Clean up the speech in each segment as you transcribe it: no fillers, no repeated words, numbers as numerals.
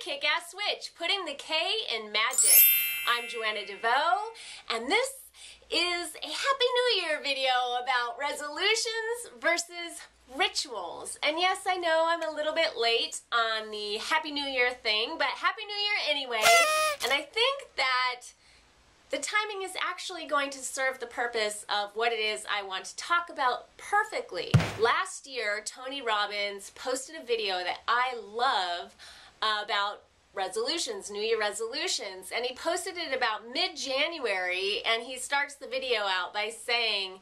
kick-ass switch, putting the K in magic. I'm Joanna DeVoe, and this is a Happy New Year video about resolutions versus rituals. And yes, I know I'm a little bit late on the Happy New Year thing, but Happy New Year anyway. And I think that the timing is actually going to serve the purpose of what it is I want to talk about perfectly. Last year, Tony Robbins posted a video that I love about resolutions, New Year resolutions, and he posted it about mid-January, and he starts the video out by saying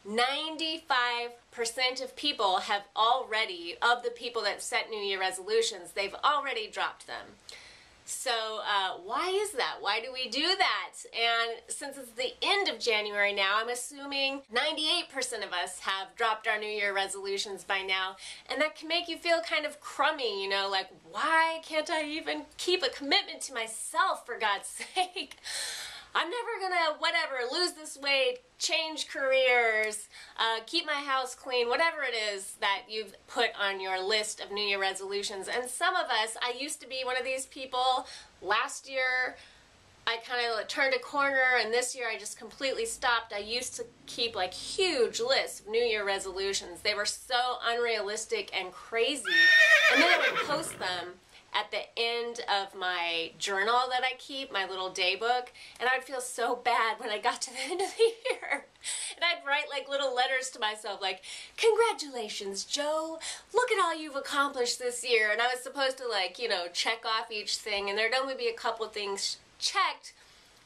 95% of people have already, of the people that set New Year resolutions, they've already dropped them. So why is that? Why do we do that? And since it's the end of January now, I'm assuming 98% of us have dropped our New Year resolutions by now. And that can make you feel kind of crummy, you know, like, why can't I even keep a commitment to myself, for God's sake? I'm never gonna, whatever, lose this weight, change careers, keep my house clean, whatever it is that you've put on your list of New Year resolutions. And some of us, I used to be one of these people. Last year, I kind of turned a corner, and this year I just completely stopped. I used to keep like huge lists of New Year resolutions. They were so unrealistic and crazy. And then I would post them at the end of my journal that I keep, my little day book, and I'd feel so bad when I got to the end of the year. And I'd write like little letters to myself like, congratulations, Joe, look at all you've accomplished this year. And I was supposed to, like, you know, check off each thing, and there'd only be a couple things checked.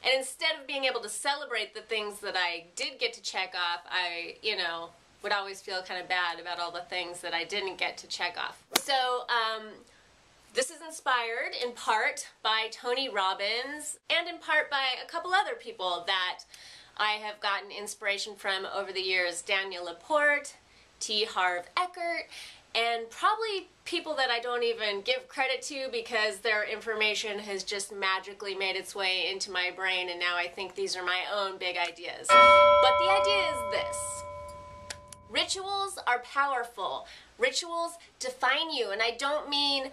And instead of being able to celebrate the things that I did get to check off, I, you know, would always feel kind of bad about all the things that I didn't get to check off. So, this is inspired in part by Tony Robbins and in part by a couple other people that I have gotten inspiration from over the years. Daniel Laporte, T. Harv Eckert, and probably people that I don't even give credit to because their information has just magically made its way into my brain, and now I think these are my own big ideas. But the idea is this. Rituals are powerful. Rituals define you, and I don't mean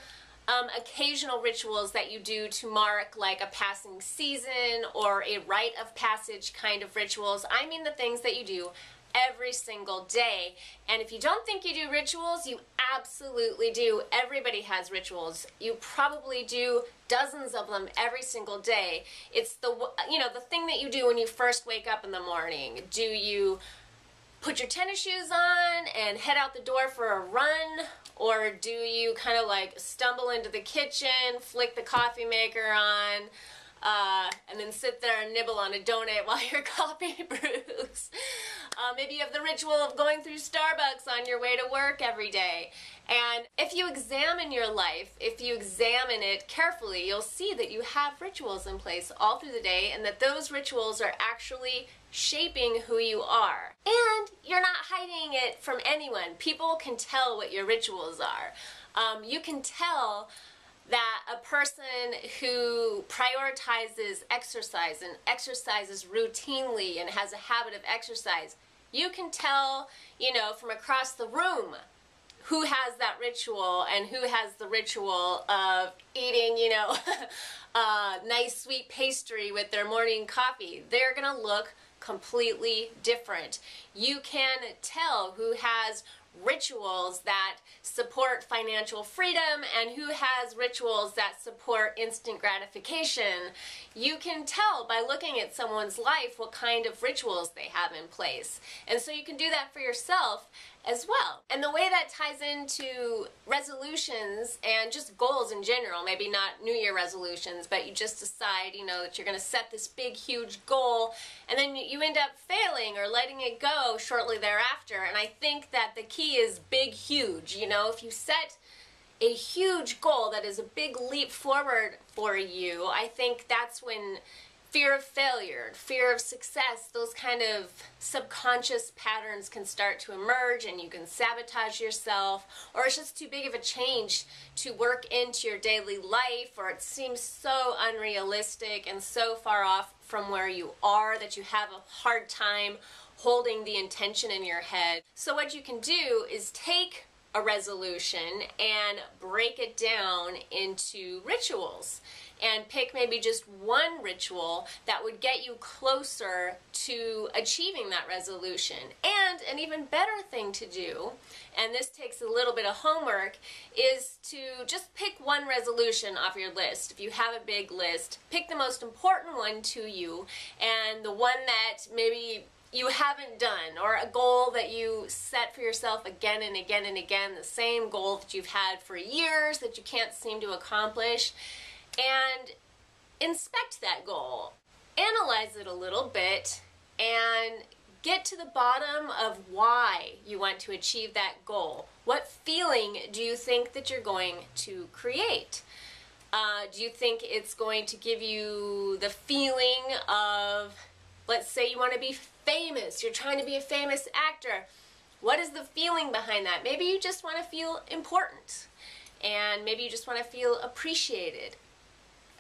occasional rituals that you do to mark like a passing season or a rite of passage kind of rituals. I mean the things that you do every single day. And if you don't think you do rituals, you absolutely do. Everybody has rituals. You probably do dozens of them every single day. It's the, you know, the thing that you do when you first wake up in the morning. Do you put your tennis shoes on and head out the door for a run? Or do you kind of like stumble into the kitchen, flick the coffee maker on, and then sit there and nibble on a donut while your coffee brews? Maybe you have the ritual of going through Starbucks on your way to work every day. And if you examine your life, if you examine it carefully, you'll see that you have rituals in place all through the day, and that those rituals are actually shaping who you are. And you're not hiding it from anyone. People can tell what your rituals are. You can tell that a person who prioritizes exercise and exercises routinely and has a habit of exercise, you can tell, you know, from across the room who has that ritual and who has the ritual of eating, you know, nice sweet pastry with their morning coffee. They're gonna look completely different. You can tell who has rituals that support financial freedom and who has rituals that support instant gratification. You can tell by looking at someone's life what kind of rituals they have in place. And so you can do that for yourself as well. And the way that ties into resolutions and just goals in general, maybe not New Year resolutions, but you just decide, you know, that you're going to set this big, huge goal, and then you end up failing or letting it go shortly thereafter. And I think that the key is big, huge. You know, if you set a huge goal that is a big leap forward for you, I think that's when fear of failure, fear of success, those kind of subconscious patterns can start to emerge, and you can sabotage yourself, or it's just too big of a change to work into your daily life, or it seems so unrealistic and so far off from where you are that you have a hard time holding the intention in your head. So what you can do is take a resolution and break it down into rituals and pick maybe just one ritual that would get you closer to achieving that resolution. And an even better thing to do, and this takes a little bit of homework, is to just pick one resolution off your list. If you have a big list, pick the most important one to you and the one that maybe you haven't done, or a goal that you set for yourself again and again and again, the same goal that you've had for years that you can't seem to accomplish, and inspect that goal. Analyze it a little bit and get to the bottom of why you want to achieve that goal. What feeling do you think that you're going to create? Do you think it's going to give you the feeling of, let's say you want to be famous, you're trying to be a famous actor. What is the feeling behind that? Maybe you just want to feel important, and maybe you just want to feel appreciated.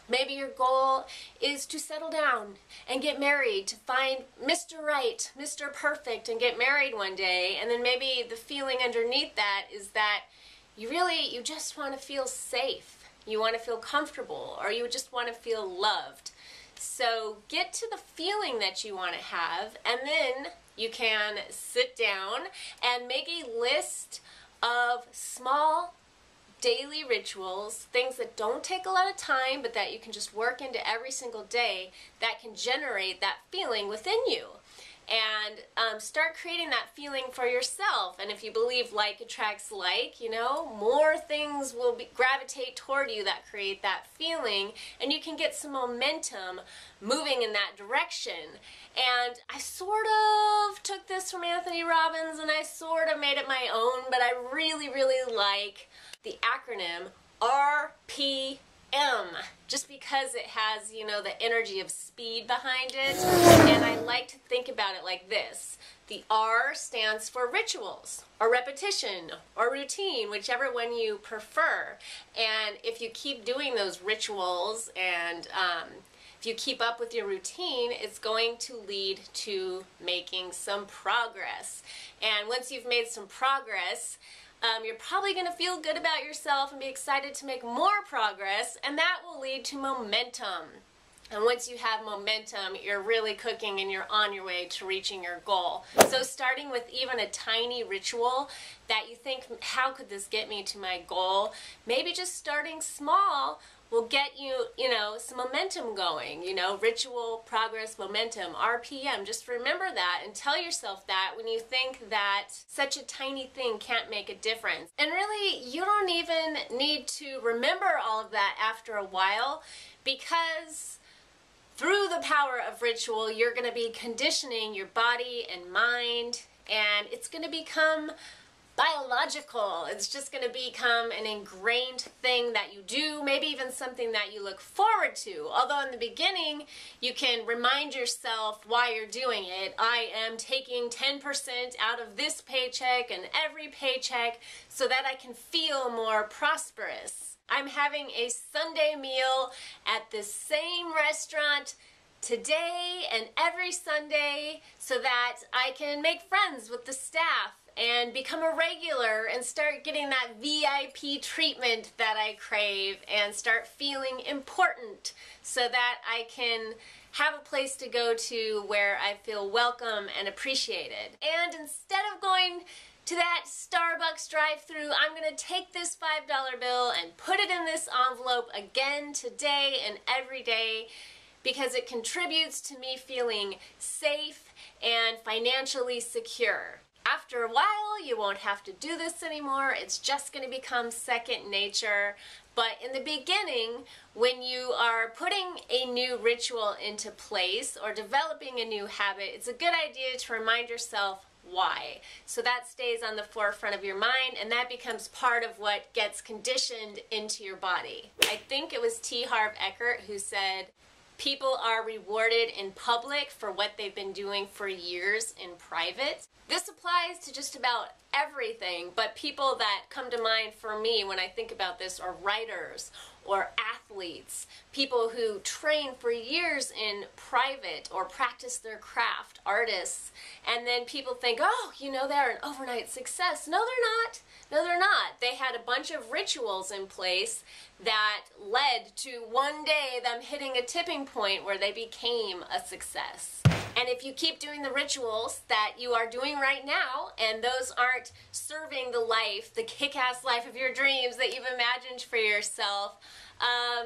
Maybe your goal is to settle down and get married, to find Mr. Right, Mr. Perfect, and get married one day. And then maybe the feeling underneath that is that you just want to feel safe. You want to feel comfortable, or you just want to feel loved. So get to the feeling that you want to have, and then you can sit down and make a list of small daily rituals, things that don't take a lot of time but that you can just work into every single day that can generate that feeling within you. And start creating that feeling for yourself. And if you believe like attracts like, you know, more things will gravitate toward you that create that feeling, and you can get some momentum moving in that direction. And I sort of took this from Anthony Robbins and I sort of made it my own, but I really, really like the acronym RPM, just because it has, you know, the energy of speed behind it. And I like to think about it like this. The R stands for rituals, or repetition, or routine, whichever one you prefer. And if you keep doing those rituals and if you keep up with your routine, it's going to lead to making some progress. And once you've made some progress, you're probably going to feel good about yourself and be excited to make more progress, and that will lead to momentum. And once you have momentum, you're really cooking and you're on your way to reaching your goal. So starting with even a tiny ritual that you think, how could this get me to my goal? Maybe just starting small will get you, some momentum going, ritual, progress, momentum, RPM. Just remember that and tell yourself that when you think that such a tiny thing can't make a difference. And really, you don't even need to remember all of that after a while, because through the power of ritual, you're going to be conditioning your body and mind, and it's going to become biological. It's just going to become an ingrained thing that you do, maybe even something that you look forward to. Although in the beginning, you can remind yourself why you're doing it. I am taking 10% out of this paycheck and every paycheck so that I can feel more prosperous. I'm having a Sunday meal at the same restaurant today and every Sunday so that I can make friends with the staff and become a regular and start getting that VIP treatment that I crave and start feeling important so that I can have a place to go to where I feel welcome and appreciated. And instead of going to that Starbucks drive-thru, I'm going to take this $5 bill and put it in this envelope again today and every day, because it contributes to me feeling safe and financially secure. After a while, you won't have to do this anymore. It's just going to become second nature. But in the beginning, when you are putting a new ritual into place or developing a new habit, it's a good idea to remind yourself why. So that stays on the forefront of your mind, and that becomes part of what gets conditioned into your body. I think it was T. Harv Eker who said, people are rewarded in public for what they've been doing for years in private. This applies to just about everything, but people that come to mind for me when I think about this are writers or athletes, people who train for years in private or practice their craft, artists, and then people think, oh, you know, they're an overnight success. No, they're not. No, they're not. They had a bunch of rituals in place that led to one day them hitting a tipping point where they became a success. And if you keep doing the rituals that you are doing right now, and those aren't serving the life, the kick-ass life of your dreams that you've imagined for yourself,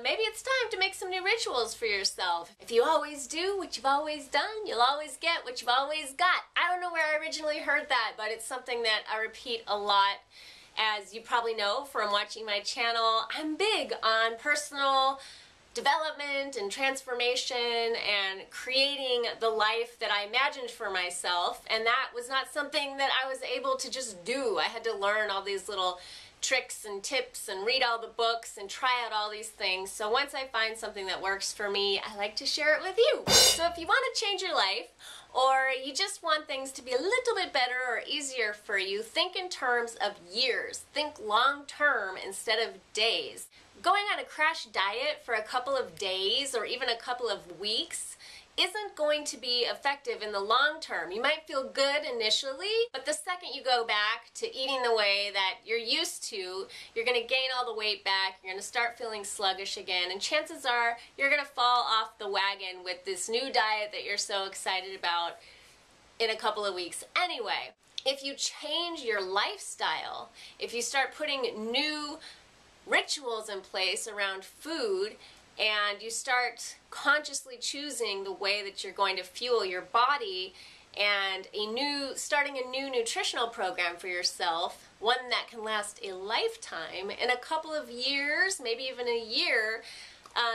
maybe it's time to make some new rituals for yourself. If you always do what you've always done, you'll always get what you've always got. I don't know where I originally heard that, but it's something that I repeat a lot. As you probably know from watching my channel, I'm big on personal development and transformation and creating the life that I imagined for myself, and that was not something that I was able to just do. I had to learn all these little tricks and tips and read all the books and try out all these things. So once I find something that works for me, I like to share it with you. So if you want to change your life, or you just want things to be a little bit better or easier for you, think in terms of years. Think long term instead of days. Going on a crash diet for a couple of days or even a couple of weeks isn't going to be effective in the long term. You might feel good initially, but the second you go back to eating the way that you're used to, you're going to gain all the weight back, you're going to start feeling sluggish again, and chances are you're going to fall off the wagon with this new diet that you're so excited about in a couple of weeks anyway. If you change your lifestyle, if you start putting new rituals in place around food, and you start consciously choosing the way that you're going to fuel your body, and starting a new nutritional program for yourself, one that can last a lifetime, in a couple of years, maybe even a year,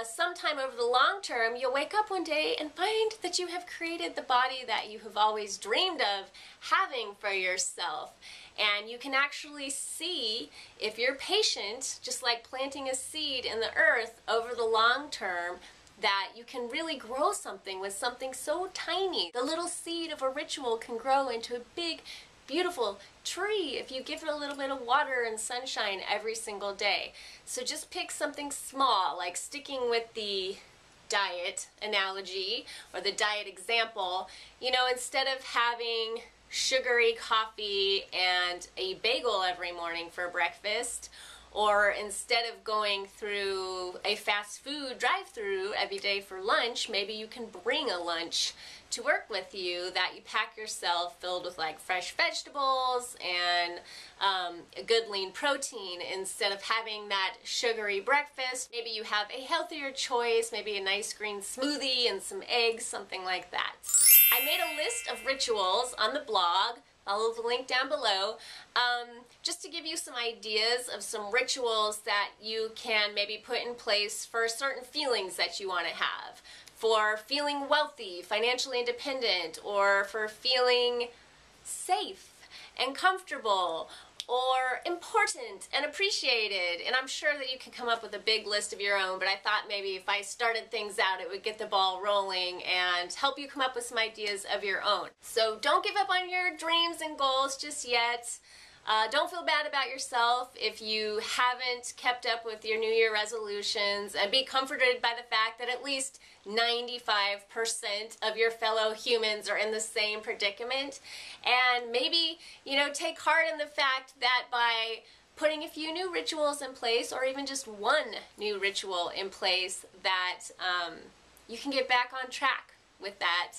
sometime over the long term, you'll wake up one day and find that you have created the body that you have always dreamed of having for yourself. And you can actually see, if you're patient, just like planting a seed in the earth over the long term, that you can really grow something with something so tiny. The little seed of a ritual can grow into a big, beautiful tree if you give it a little bit of water and sunshine every single day. So just pick something small, like sticking with the diet analogy or the diet example. You know, instead of having sugary coffee and a bagel every morning for breakfast, or instead of going through a fast food drive-through every day for lunch, maybe you can bring a lunch to work with you that you pack yourself, filled with like fresh vegetables and a good lean protein. Instead of having that sugary breakfast, maybe you have a healthier choice, maybe a nice green smoothie and some eggs, something like that. I made a list of rituals on the blog. Follow the link down below, just to give you some ideas of some rituals that you can maybe put in place for certain feelings that you want to have. For feeling wealthy, financially independent, or for feeling safe and comfortable, or important and appreciated. And I'm sure that you can come up with a big list of your own, but I thought maybe if I started things out, it would get the ball rolling and help you come up with some ideas of your own. So don't give up on your dreams and goals just yet. Don't feel bad about yourself if you haven't kept up with your New Year resolutions, and be comforted by the fact that at least 95% of your fellow humans are in the same predicament. And maybe, you know, take heart in the fact that by putting a few new rituals in place, or even just one new ritual in place, that you can get back on track with that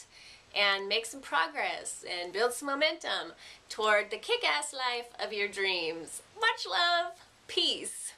and make some progress and build some momentum toward the kick-ass life of your dreams. Much love. Peace.